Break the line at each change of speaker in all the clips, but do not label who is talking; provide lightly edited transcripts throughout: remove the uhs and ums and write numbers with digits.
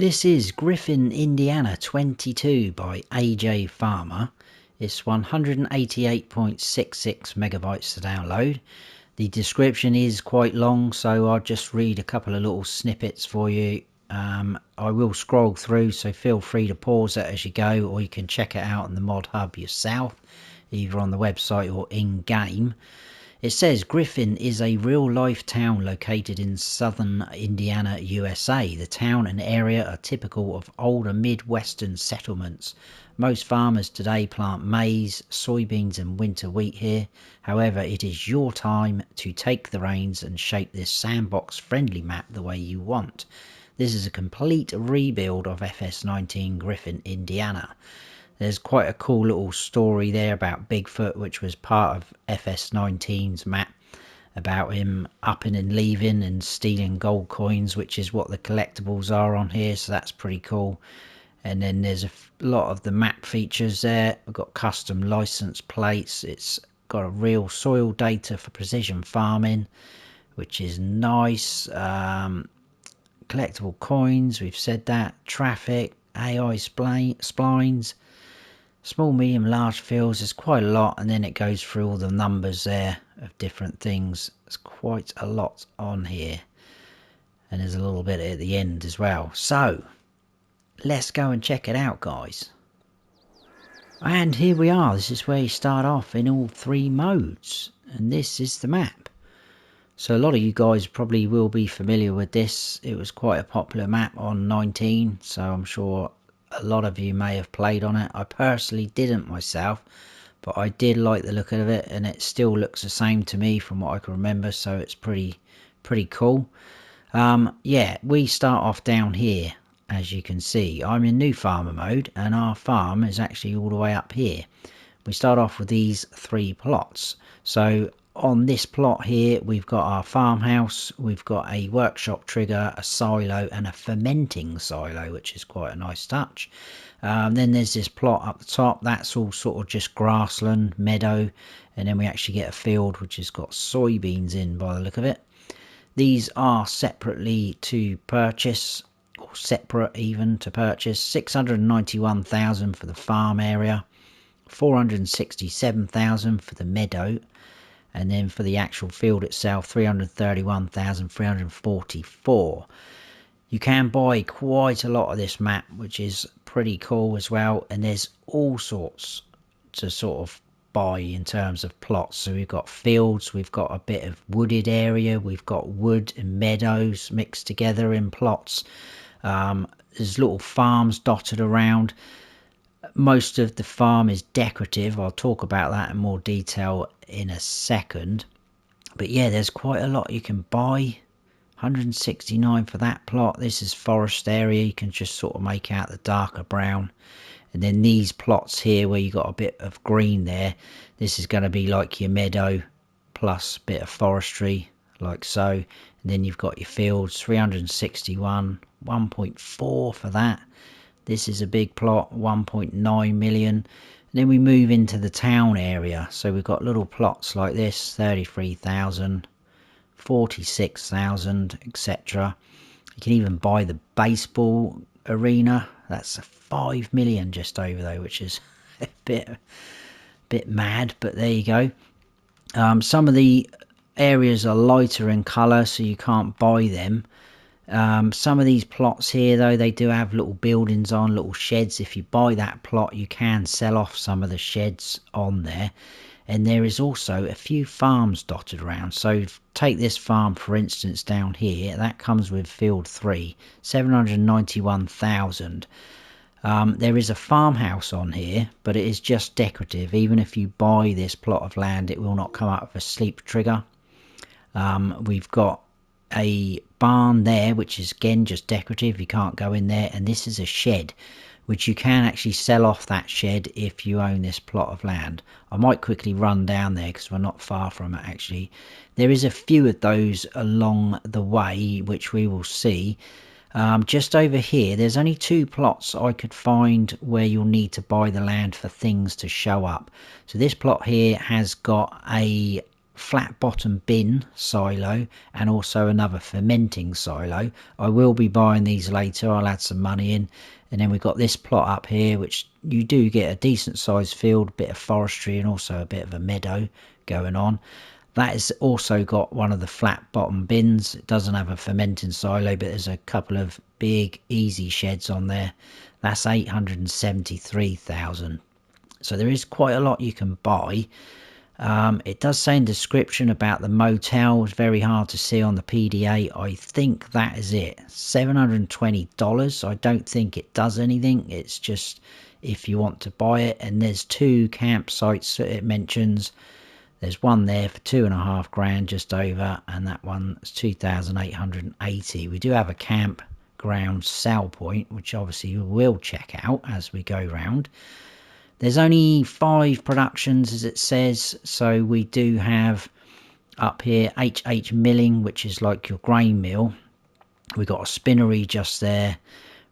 This is Griffin Indiana 22 by ajFarmer. It's 188.66 megabytes to download. The description is quite long, so I'll just read a couple of little snippets for you. I will scroll through, so feel free to pause it as you go, or you can check it out in the mod hub yourself, either on the website or in-game. It says Griffin is a real-life town located in southern Indiana, USA. The town and area are typical of older Midwestern settlements. Most farmers today plant maize, soybeans and winter wheat here. However, it is your time to take the reins and shape this sandbox-friendly map the way you want. This is a complete rebuild of FS19 Griffin Indiana. There's quite a cool little story there about Bigfoot, which was part of FS19's map, about him upping and leaving and stealing gold coins, which is what the collectibles are on here, so that's pretty cool. And then there's a lot of the map features there. We've got custom license plates. It's got a real soil data for precision farming, which is nice. Collectible coins, we've said that. Traffic, AI splines. Small, medium, large fields, there's quite a lot, and then it goes through all the numbers there of different things. There's quite a lot on here, and there's a little bit at the end as well. So let's go and check it out, guys. And here we are. This is where you start off in all three modes, and this is the map. So a lot of you guys probably will be familiar with this. It was quite a popular map on 19, so I'm sure a lot of you may have played on it. I personally didn't myself, but I did like the look of it, and it still looks the same to me from what I can remember, so it's pretty cool. Yeah, we start off down here. As you can see, I'm in new farmer mode, and our farm is actually all the way up here. We start off with these three plots. So on this plot here, we've got our farmhouse, we've got a workshop trigger, a silo and a fermenting silo, which is quite a nice touch. Then there's this plot up the top, that's all sort of just grassland, meadow, and then we actually get a field which has got soybeans in by the look of it. These are separately to purchase, or separate even to purchase. 691,000 for the farm area, 467,000 for the meadow, and then for the actual field itself, 331,344. You can buy quite a lot of this map, which is pretty cool as well, and there's all sorts to sort of buy in terms of plots. So we've got fields, we've got a bit of wooded area, we've got wood and meadows mixed together in plots. There's little farms dotted around. Most of the farm is decorative. I'll talk about that in more detail in a second. But yeah, there's quite a lot you can buy. 169 for that plot. This is forest area. You can just sort of make out the darker brown. And then these plots here where you got a bit of green there, this is going to be like your meadow plus a bit of forestry, like so. And then you've got your fields, 361, 1.4 for that. This is a big plot, 1.9 million. And then we move into the town area. So we've got little plots like this, 33,000, 46,000, etc. You can even buy the baseball arena. That's 5 million just over though, which is a bit mad, but there you go. Some of the areas are lighter in colour, so you can't buy them. Some of these plots here though, they do have little buildings on, little sheds. If you buy that plot, you can sell off some of the sheds on there. And there is also a few farms dotted around. So take this farm for instance down here, that comes with field 3, 791,000. There is a farmhouse on here, but it is just decorative. Even if you buy this plot of land, it will not come up with a sleep trigger. We've got a barn there, which is again just decorative. You can't go in there. And this is a shed, which you can actually sell off that shed if you own this plot of land. I might quickly run down there because we're not far from it actually. There is a few of those along the way, which we will see. Just over here, there's only 2 plots I could find where you'll need to buy the land for things to show up. So this plot here has got a flat bottom bin silo and also another fermenting silo. I will be buying these later. I'll add some money in. And then we've got this plot up here, which you do get a decent sized field, bit of forestry and also a bit of a meadow going on. That has also got one of the flat bottom bins. It doesn't have a fermenting silo, but there's a couple of big easy sheds on there. That's 873,000. So there is quite a lot you can buy. It does say in description about the motel. It's very hard to see on the PDA. I think that is it. $720. I don't think it does anything. It's just if you want to buy it. And there's 2 campsites that it mentions. There's one there for $2,500 just over, and that one's 2,880. We do have a campground sell point, which obviously we will check out as we go round. There's only 5 productions as it says, so we do have up here HH milling, which is like your grain mill. We've got a spinnery just there.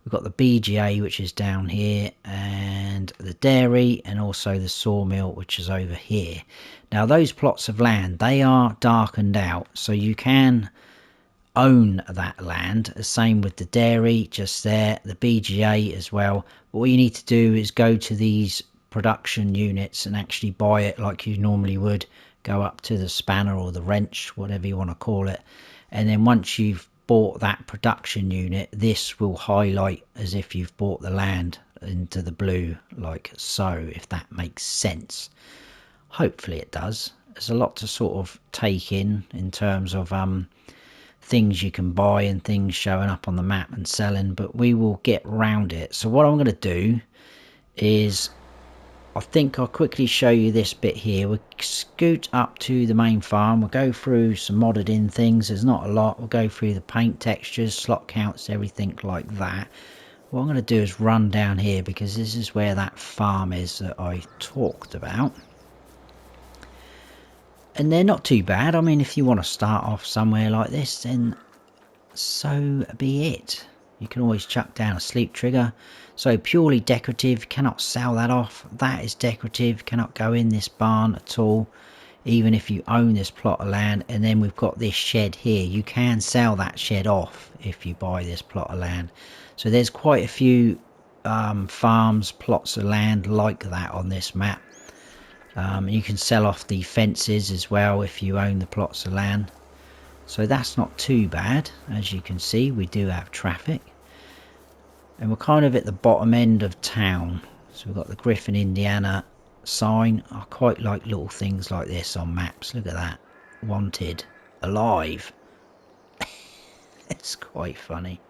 We've got the BGA, which is down here, and the dairy, and also the sawmill, which is over here. Now those plots of land, they are darkened out, so you can own that land. The same with the dairy just there, the BGA as well. But what you need to do is go to these production units and actually buy it like you normally would. Go up to the spanner or the wrench, whatever you want to call it, and then once you've bought that production unit, this will highlight as if you've bought the land into the blue, like so, if that makes sense. Hopefully it does. There's a lot to sort of take in terms of things you can buy and things showing up on the map and selling, but we will get round it. So what I'm going to do is, I think I'll quickly show you this bit here. We'll scoot up to the main farm. We'll go through some modded in things. There's not a lot. We'll go through the paint textures, slot counts, everything like that. What I'm going to do is run down here because this is where that farm is that I talked about. And they're not too bad. I mean, if you want to start off somewhere like this, then so be it. You can always chuck down a sleep trigger. So purely decorative, cannot sell that off. That is decorative, cannot go in this barn at all, even if you own this plot of land. And then we've got this shed here. You can sell that shed off if you buy this plot of land. So there's quite a few farms, plots of land like that on this map. You can sell off the fences as well if you own the plots of land. So that's not too bad. As you can see, we do have traffic. And we're kind of at the bottom end of town. So we've got the Griffin Indiana sign. I quite like little things like this on maps. Look at that. Wanted. Alive. It's quite funny.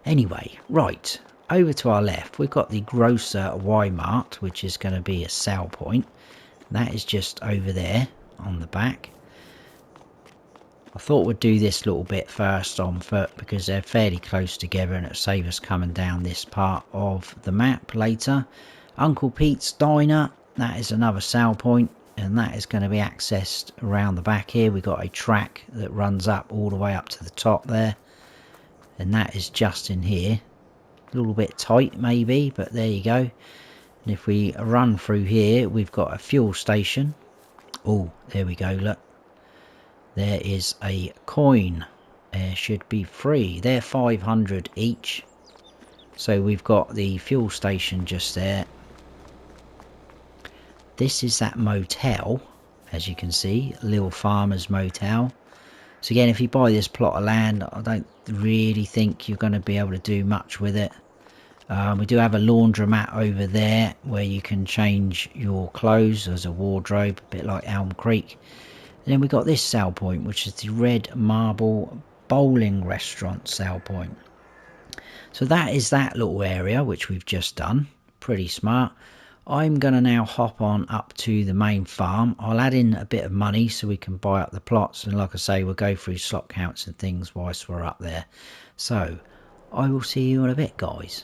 Anyway, right. Over to our left, we've got the Grocer Y-Mart, which is going to be a sell point. That is just over there on the back. I thought we'd do this little bit first on foot because they're fairly close together and it'll save us coming down this part of the map later. Uncle Pete's Diner, that is another sale point, and that is going to be accessed around the back here. We've got a track that runs up all the way up to the top there, and that is just in here. A little bit tight maybe, but there you go. And if we run through here, we've got a fuel station. Oh, there we go, look. There is a coin. There should be free. They're 500 each. So we've got the fuel station just there. This is that motel, as you can see, Little Farmer's Motel. So again, if you buy this plot of land, I don't really think you're going to be able to do much with it. We do have a laundromat over there where you can change your clothes. There's a wardrobe, a bit like Elm Creek. And then we got this sale point, which is the Red Marble Bowling Restaurant sale point. So that is that little area which we've just done. Pretty smart. I'm going to now hop on up to the main farm. I'll add in a bit of money so we can buy up the plots. And like I say, we'll go through slot counts and things whilst we're up there. So I will see you in a bit, guys.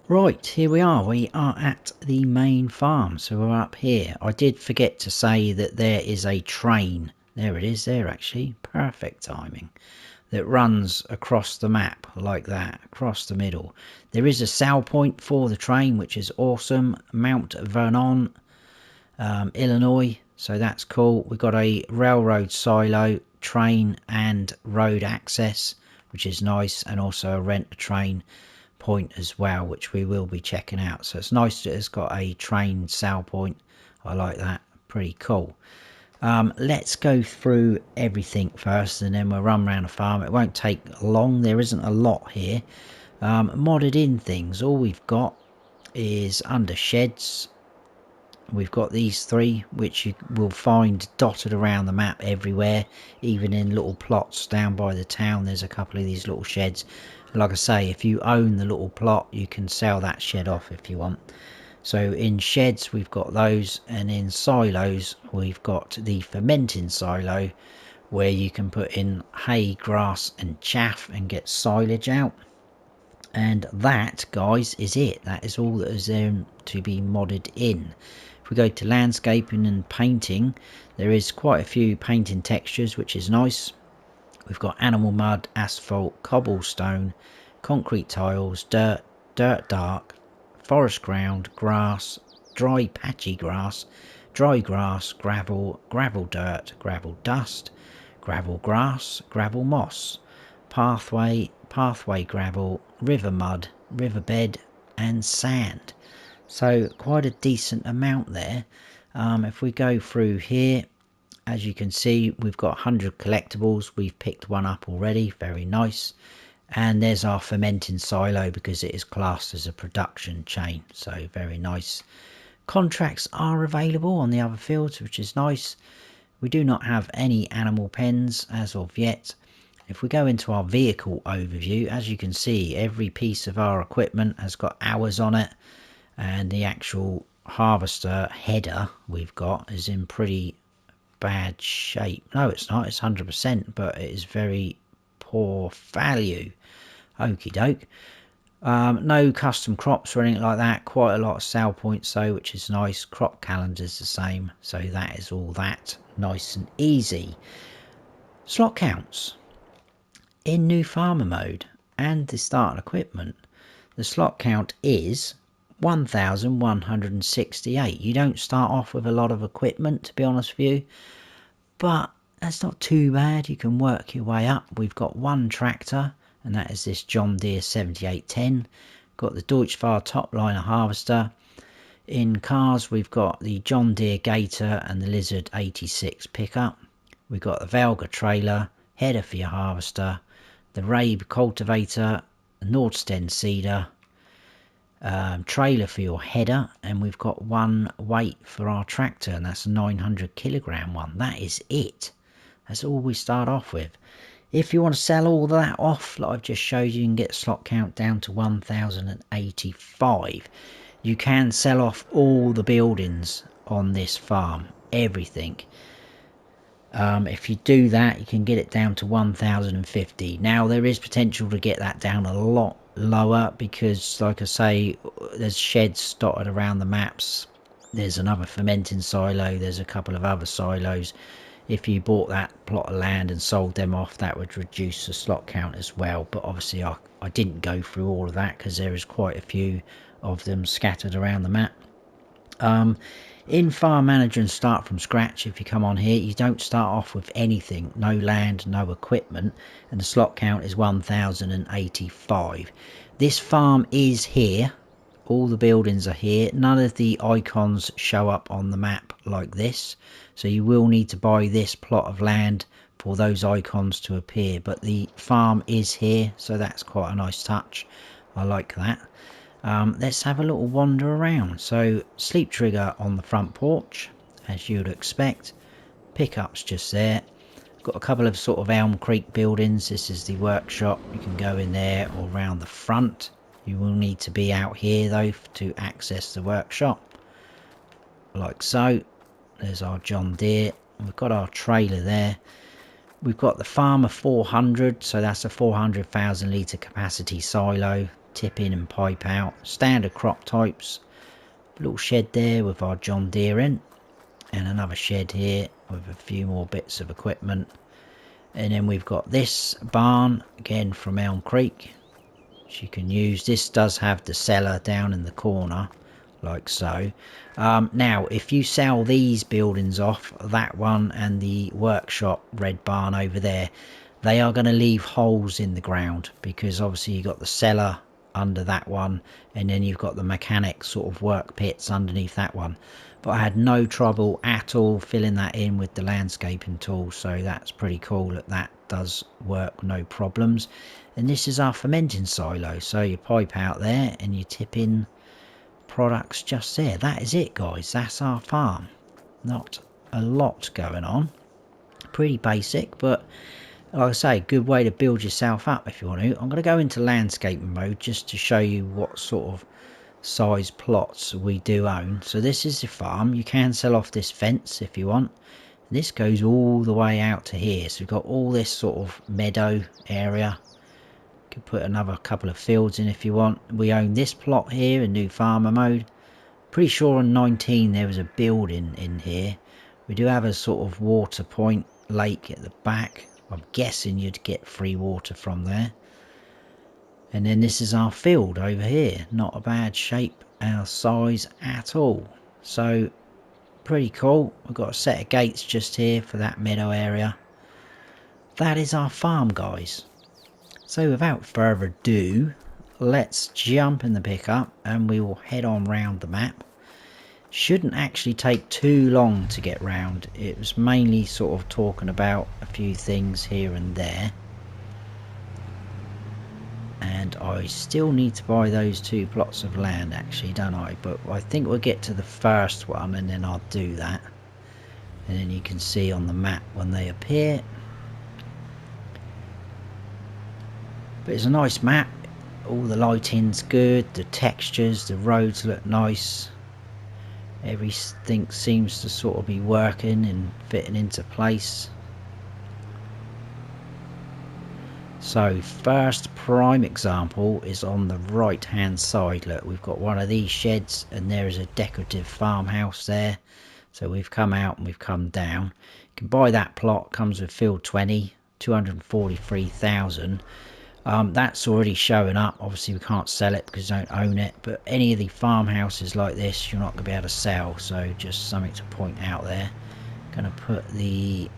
Right, here we are. We are at the main farm. So we're up here. I did forget to say that there is a train. There it is there, actually. Perfect timing. That runs across the map like that, across the middle. There is a sell point for the train, which is awesome. Mount Vernon, Illinois. so that's cool. We've got a railroad silo, train and road access, which is nice, and also a rent a train point as well, which we will be checking out. So it's nice that it's got a train sale point. I like that, pretty cool. Let's go through everything first and then we'll run around the farm. It won't take long, there isn't a lot here. Modded in things, all we've got is under sheds. We've got these three, which you will find dotted around the map everywhere, even in little plots down by the town. There's a couple of these little sheds. Like I say, if you own the little plot, you can sell that shed off if you want. So in sheds we've got those, and in silos we've got the fermenting silo, where you can put in hay, grass and chaff and get silage out. And that, guys, is it. That is all that is there to be modded in. If we go to landscaping and painting, there is quite a few painting textures, which is nice. We've got animal mud, asphalt, cobblestone, concrete tiles, dirt, dirt dark, forest ground, grass, dry patchy grass, dry grass, gravel, gravel dirt, gravel dust, gravel grass, gravel moss, pathway, pathway gravel, river mud, riverbed and sand. So quite a decent amount there. If we go through here, as you can see, we've got 100 collectibles. We've picked one up already, very nice. And there's our fermenting silo, because it is classed as a production chain, so very nice. Contracts are available on the other fields, which is nice. We do not have any animal pens as of yet. If we go into our vehicle overview, as you can see, every piece of our equipment has got hours on it, and the actual harvester header we've got is in pretty bad shape. No, it's not, it's 100%, but it is very poor value. Okie doke. No custom crops or anything like that. Quite a lot of sale points though, which is nice. Crop calendar's the same, so that is all that. Nice and easy. Slot counts in new farmer mode and the starting equipment. The slot count is 1168. You don't start off with a lot of equipment, to be honest with you, but that's not too bad. You can work your way up. We've got one tractor, and that is this John Deere 7810. Got the Deutschfahrer Topliner harvester. In cars, we've got the John Deere Gator and the Lizard 86 pickup. We've got the Valga trailer, header for your harvester, the Rabe cultivator, the Nordsten seeder, trailer for your header, and we've got one weight for our tractor, and that's a 900 kilogram one. That is it. That's all we start off with. If you want to sell all that off, like I've just showed you, and get slot count down to 1085. You can sell off all the buildings on this farm, everything. If you do that, you can get it down to 1050. Now there is potential to get that down a lot lower, because like I say, there's sheds dotted around the maps. There's another fermenting silo, there's a couple of other silos. If you bought that plot of land and sold them off, that would reduce the slot count as well. But obviously I didn't go through all of that, because there is quite a few of them scattered around the map. In Farm Manager and Start from Scratch, if you come on here, you don't start off with anything. No land, no equipment, and the slot count is 1085. This farm is here. All the buildings are here. None of the icons show up on the map like this, so you will need to buy this plot of land for those icons to appear. But the farm is here, so that's quite a nice touch. I like that. Let's have a little wander around. So sleep trigger on the front porch, as you would expect. Pickups just there. Got a couple of sort of Elm Creek buildings. This is the workshop. You can go in there or around the front. You will need to be out here though to access the workshop, like so. There's our John Deere. We've got our trailer there. We've got the Farmer 400, so that's a 400,000 litre capacity silo. Tip in and pipe out. Standard crop types. Little shed there with our John Deere in, and another shed here with a few more bits of equipment. And then we've got this barn again from Elm Creek, which you can use. This does have the cellar down in the corner, like so. Now if you sell these buildings off, that one and the workshop red barn over there, they are going to leave holes in the ground, because obviously you've got the cellar under that one, and then you've got the mechanic sort of work pits underneath that one. But I had no trouble at all filling that in with the landscaping tool, so that's pretty cool that that does work, no problems. And this is our fermenting silo, so you pipe out there and you tip in products just there. That is it, guys. That's our farm. Not a lot going on, pretty basic, but like I say, good way to build yourself up if you want to. I'm going to go into landscaping mode just to show you what sort of size plots we do own. So this is the farm. You can sell off this fence if you want. This goes all the way out to here, so we've got all this sort of meadow area. You could put another couple of fields in if you want. We own this plot here in new farmer mode. Pretty sure on 19 there was a building in here. We do have a sort of water point lake at the back. I'm guessing you'd get free water from there. And then this is our field over here. Not a bad shape, our size at all. So pretty cool. We've got a set of gates just here for that meadow area. That is our farm, guys. So without further ado, let's jump in the pickup and we will head on round the map. Shouldn't actually take too long to get round. It was mainly sort of talking about a few things here and there. And I still need to buy those 2 plots of land actually, don't I? But I think we'll get to the first one and then I'll do that. And then you can see on the map when they appear. But it's a nice map. All the lighting's good, the textures, the roads look nice. Everything seems to sort of be working and fitting into place. So first prime example is on the right hand side. Look, we've got one of these sheds and there is a decorative farmhouse there. So we've come out and we've come down. You can buy that plot, comes with field 20, 243,000. That's already showing up. Obviously we can't sell it because we don't own it, but any of the farmhouses like this you're not going to be able to sell, so just something to point out there. Going to put the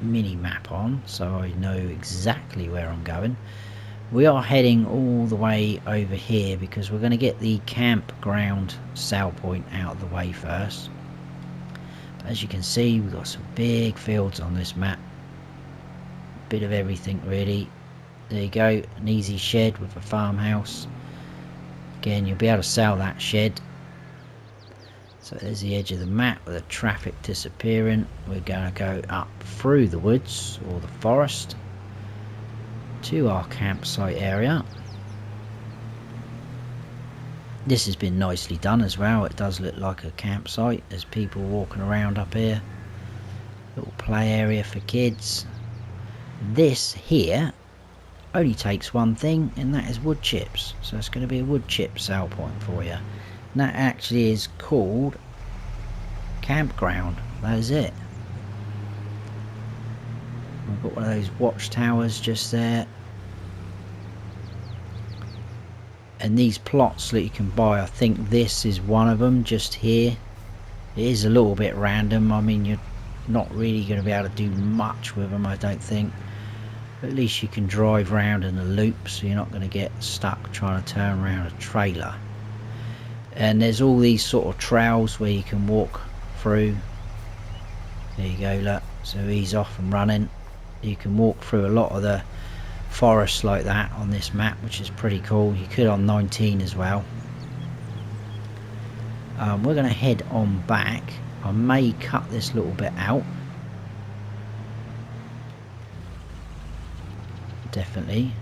mini map on so I know exactly where I'm going. We are heading all the way over here because we're going to get the campground sell point out of the way first. As you can see, we've got some big fields on this map, bit of everything really. There you go, an easy shed with a farmhouse. Again, you'll be able to sell that shed. So there's the edge of the map with the traffic disappearing. We're going to go up through the woods or the forest to our campsite area. This has been nicely done as well. It does look like a campsite. There's people walking around up here. Little play area for kids. This here only takes one thing, and that is wood chips. So it's going to be a wood chip sale point for you. And that actually is called campground. That is it. We've got one of those watchtowers just there. And these plots that you can buy, I think this is one of them just here. It is a little bit random. I mean, you're not really going to be able to do much with them, I don't think. At least you can drive around in a loop, so you're not going to get stuck trying to turn around a trailer. And there's all these sort of trails where you can walk through. There you go, look. So he's off and running. You can walk through a lot of the forests like that on this map, which is pretty cool. You could on 19 as well. We're going to head on back. I may cut this little bit out. Definitely.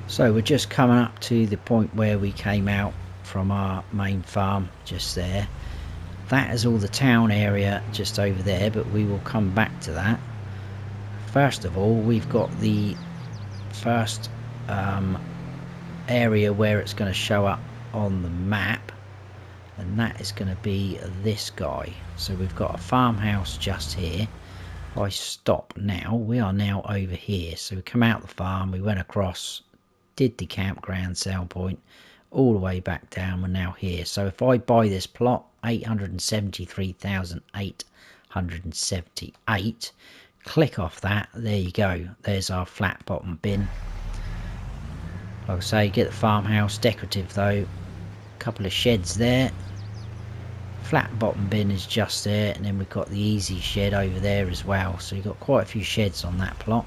So we're just coming up to the point where we came out from our main farm, just there. That is all the town area just over there, but we will come back to that. First of all, we've got the first area where it's going to show up on the map, and that is going to be this guy. So we've got a farmhouse just here. If I stop now, we are now over here. So we come out the farm, we went across, did the campground sale point. all the way back down. We're now here. So if I buy this plot, 873,878, click off that, there you go, there's our flat bottom bin. Like I say, get the farmhouse, decorative though, couple of sheds there, flat bottom bin is just there, and then we've got the easy shed over there as well. So you've got quite a few sheds on that plot.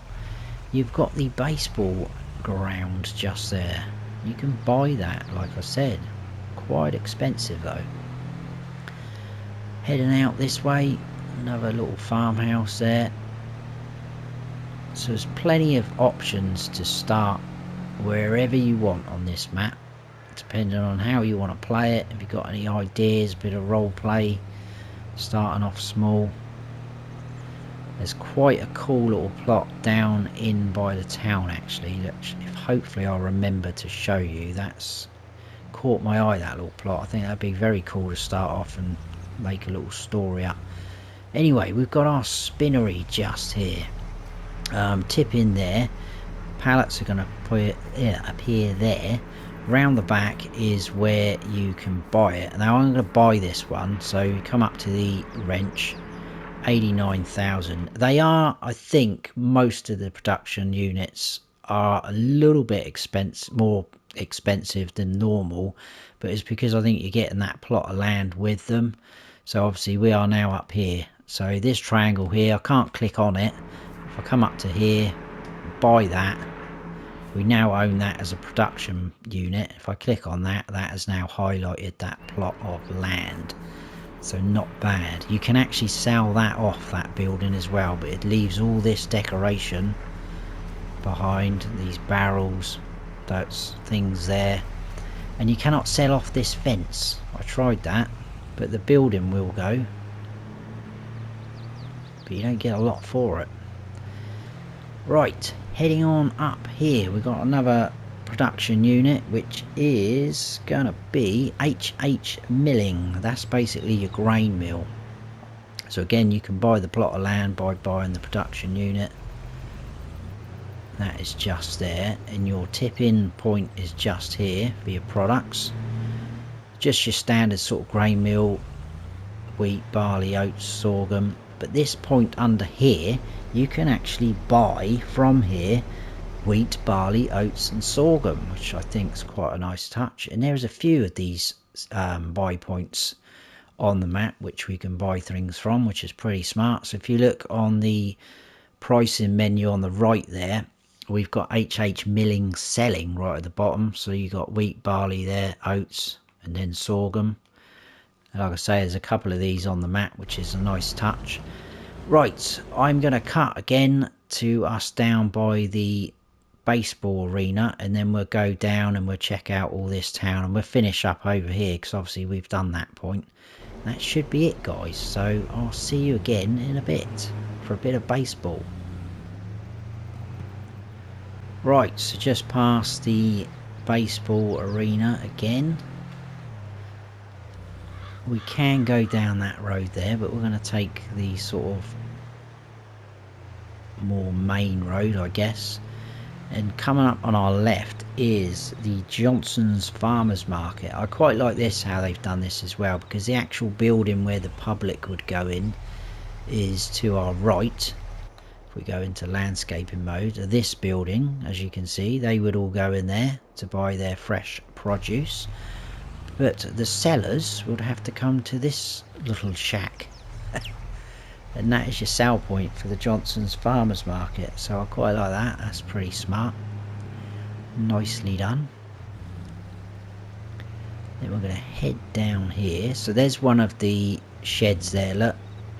You've got the baseball ground just there. You can buy that, like I said, quite expensive though. Heading out this way, another little farmhouse there. So there's plenty of options to start wherever you want on this map, depending on how you want to play it. If you've got any ideas, a bit of role play, starting off small. There's quite a cool little plot down in by the town actually, that if hopefully I'll remember to show you. That's caught my eye, that little plot. I think that'd be very cool to start off and make a little story up. Anyway, we've got our spinnery just here. Tip in there, pallets are going to put it appear there. Round the back is where you can buy it. Now I'm going to buy this one, so you come up to the wrench, 89,000. They are, I think most of the production units are a little bit more expensive than normal, but it's because I think you're getting that plot of land with them. So obviously we are now up here, so this triangle here, I can't click on it. If I come up to here, buy that, we now own that as a production unit. If I click on that, that has now highlighted that plot of land. So not bad. You can actually sell that off, that building as well, but it leaves all this decoration behind, these barrels, those things there. And you cannot sell off this fence. I tried that, but the building will go, but you don't get a lot for it. Right, heading on up here, we've got another production unit, which is going to be HH milling. That's basically your grain mill. So again, you can buy the plot of land by buying the production unit. That is just there, and your tip-in point is just here for your products. Just your standard sort of grain mill, wheat, barley, oats, sorghum. But this point under here, you can actually buy from here wheat, barley, oats and sorghum, which I think is quite a nice touch. And there's a few of these buy points on the map which we can buy things from, which is pretty smart. So if you look on the pricing menu on the right there, we've got HH milling selling right at the bottom. So you got wheat, barley there, oats and then sorghum. And like I say, there's a couple of these on the map, which is a nice touch. Right, I'm going to cut again to us down by the baseball arena, and then we'll go down and we'll check out all this town, and we'll finish up over here because obviously we've done that point. That should be it, guys. So I'll see you again in a bit for a bit of baseball. Right, so just past the baseball arena again. We can go down that road there, but we're going to take the sort of more main road, I guess. And coming up on our left is the Johnson's Farmers Market. I quite like this, how they've done this as well, because the actual building where the public would go in is to our right. If we go into landscaping mode, this building, as you can see, they would all go in there to buy their fresh produce. But the sellers would have to come to this little shack. And that is your sell point for the Johnson's Farmers Market. So I quite like that. That's pretty smart. Nicely done. Then we're going to head down here. So there's one of the sheds there. Look,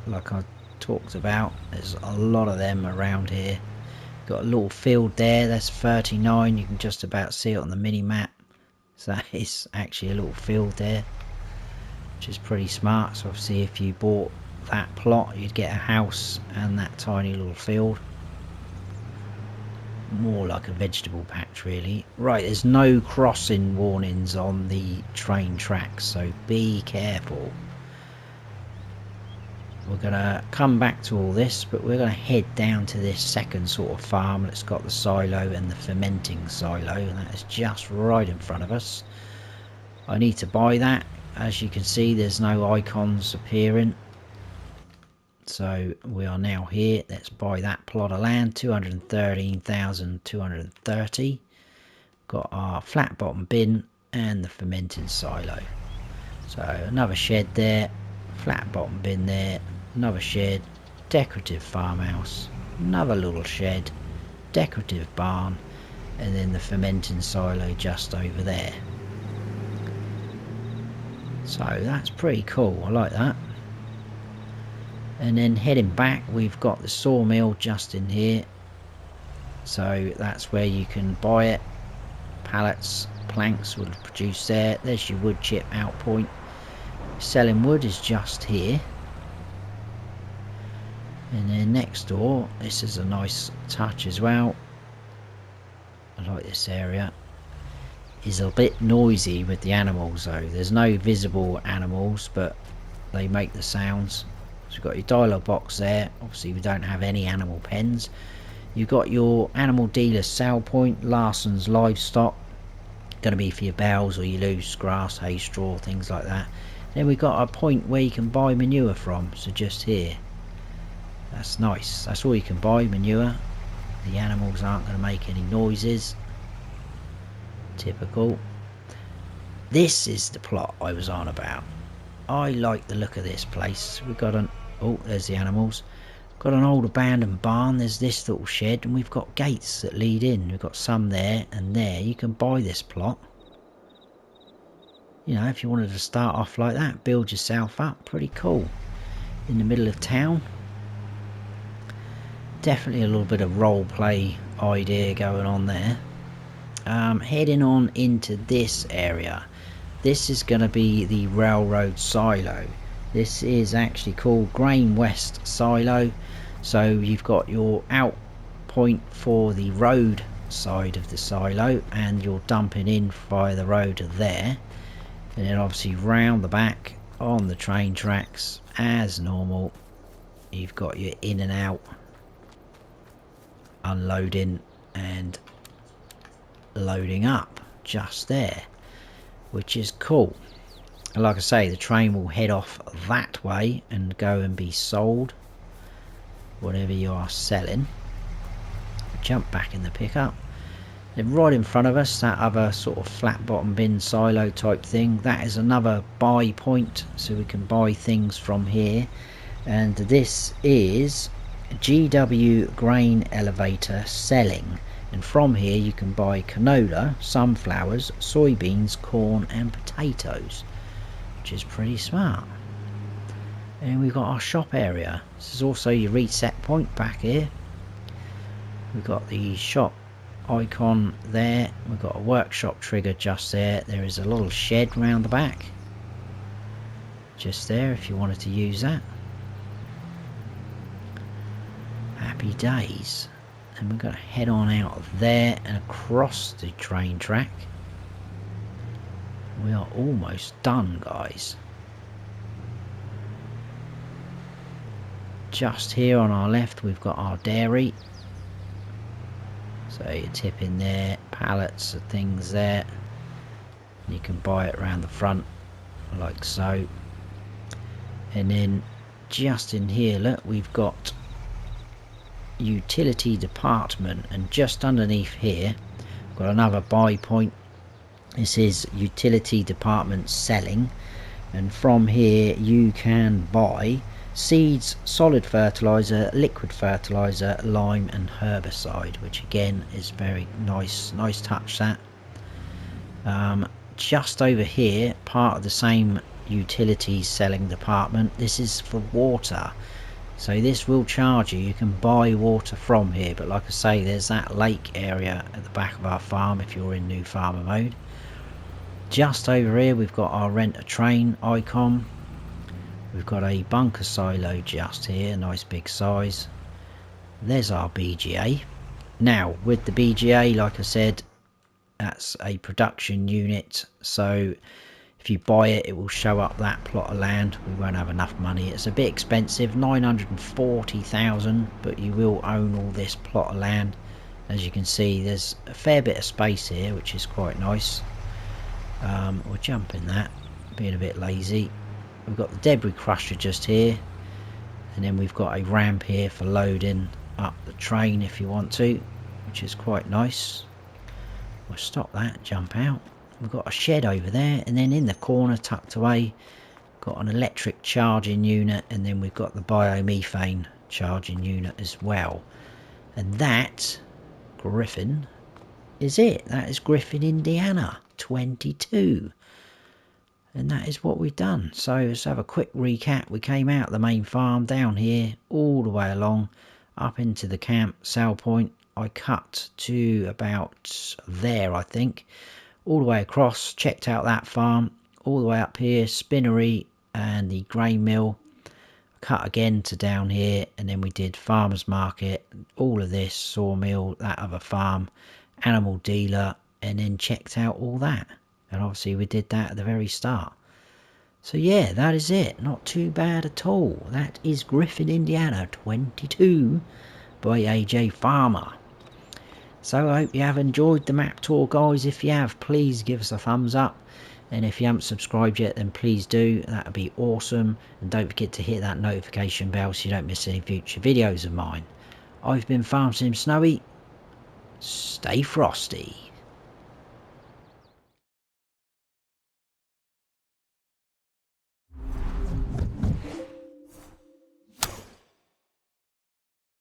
like I talked about. There's a lot of them around here. Got a little field there. That's 39. You can just about see it on the mini map. So that is actually a little field there, which is pretty smart. So obviously if you bought that plot, you'd get a house and that tiny little field. More like a vegetable patch really. Right, there's no crossing warnings on the train tracks, so be careful. We're going to come back to all this, but we're going to head down to this second sort of farm that's got the silo and the fermenting silo, and that is just right in front of us. I need to buy that. As you can see, there's no icons appearing. So we are now here. Let's buy that plot of land, 213,230. Got our flat bottom bin and the fermenting silo. So another shed there, flat bottom bin there, another shed, decorative farmhouse, another little shed, decorative barn, and then the fermenting silo just over there. So that's pretty cool, I like that. And then heading back, we've got the sawmill just in here. So that's where you can buy it. Pallets, planks will produce there. There's your wood chip out point. Selling wood is just here. And then next door, this is a nice touch as well. I like this area. Is a bit noisy with the animals though. There's no visible animals, but they make the sounds. So you've got your dialogue box there. Obviously we don't have any animal pens. You've got your animal dealer sale point, Larson's livestock. Going to be for your bales or your loose grass, hay, straw, things like that. Then we've got a point where you can buy manure from. So just here. That's nice. That's all you can buy, manure. The animals aren't going to make any noises. Typical. This is the plot I was on about. I like the look of this place. We've got an... oh, there's the animals. Got an old abandoned barn. There's this little shed, and we've got gates that lead in. We've got some there and there. You can buy this plot. You know, if you wanted to start off like that, build yourself up. Pretty cool. In the middle of town. Definitely a little bit of role play idea going on there. Heading on into this area. This is going to be the railroad silo. This is actually called Grain West Silo. So you've got your out point for the road side of the silo, and you're dumping in via the road there, and then obviously round the back on the train tracks as normal. You've got your in and out, unloading and loading up just there, which is cool. And like I say, the train will head off that way and go and be sold, whatever you are selling. Jump back in the pickup. Then right in front of us, that other sort of flat bottom bin silo type thing, that is another buy point, so we can buy things from here. And this is GW Grain Elevator Selling. And from here you can buy canola, sunflowers, soybeans, corn and potatoes, which is pretty smart. And we've got our shop area. This is also your reset point back here. We've got the shop icon there. We've got a workshop trigger just there. There is a little shed round the back. Just there if you wanted to use that. Happy days. And we're going to head on out of there and across the train track. We are almost done, guys. Just here on our left we've got our dairy. So you tip in there, pallets of things there. You can buy it around the front like so. And then just in here, look, we've got utility department, and just underneath here we've got another buy point. This is utility department selling, and from here you can buy seeds, solid fertilizer, liquid fertilizer, lime and herbicide, which again is very nice touch. That just over here, part of the same utilities selling department, this is for water. So this will charge you. You can buy water from here, but like I say, there's that lake area at the back of our farm if you're in new farmer mode. Just over here we've got our rent a train icon. We've got a bunker silo just here, nice big size. There's our BGA. Now with the BGA, like I said, that's a production unit, so if you buy it, it will show up that plot of land. We won't have enough money. It's a bit expensive, 940,000, but you will own all this plot of land. As you can see, there's a fair bit of space here, which is quite nice. We'll jump in that, being a bit lazy. We've got the debris crusher just here, and then we've got a ramp here for loading up the train if you want to, which is quite nice. We'll stop that, jump out. We've got a shed over there, and then in the corner tucked away got an electric charging unit, and then we've got the biomethane charging unit as well. And that, Griffin, is it. That is Griffin Indiana 22. And that is what we've done. So let's have a quick recap. We came out the main farm down here, all the way along, up into the camp, sale point. I cut to about there, I think, all the way across, checked out that farm, all the way up here, spinnery and the grain mill. Cut again to down here, and then we did farmers market, all of this, sawmill, that other farm, animal dealer, and then checked out all that. And obviously we did that at the very start. So yeah, that is it. Not too bad at all. That is Griffin Indiana 22 by ajFarmer. So I hope you have enjoyed the map tour, guys. If you have, please give us a thumbs up. And if you haven't subscribed yet, then please do. That would be awesome. And don't forget to hit that notification bell so you don't miss any future videos of mine. I've been Farm Sim Snowy. Stay frosty.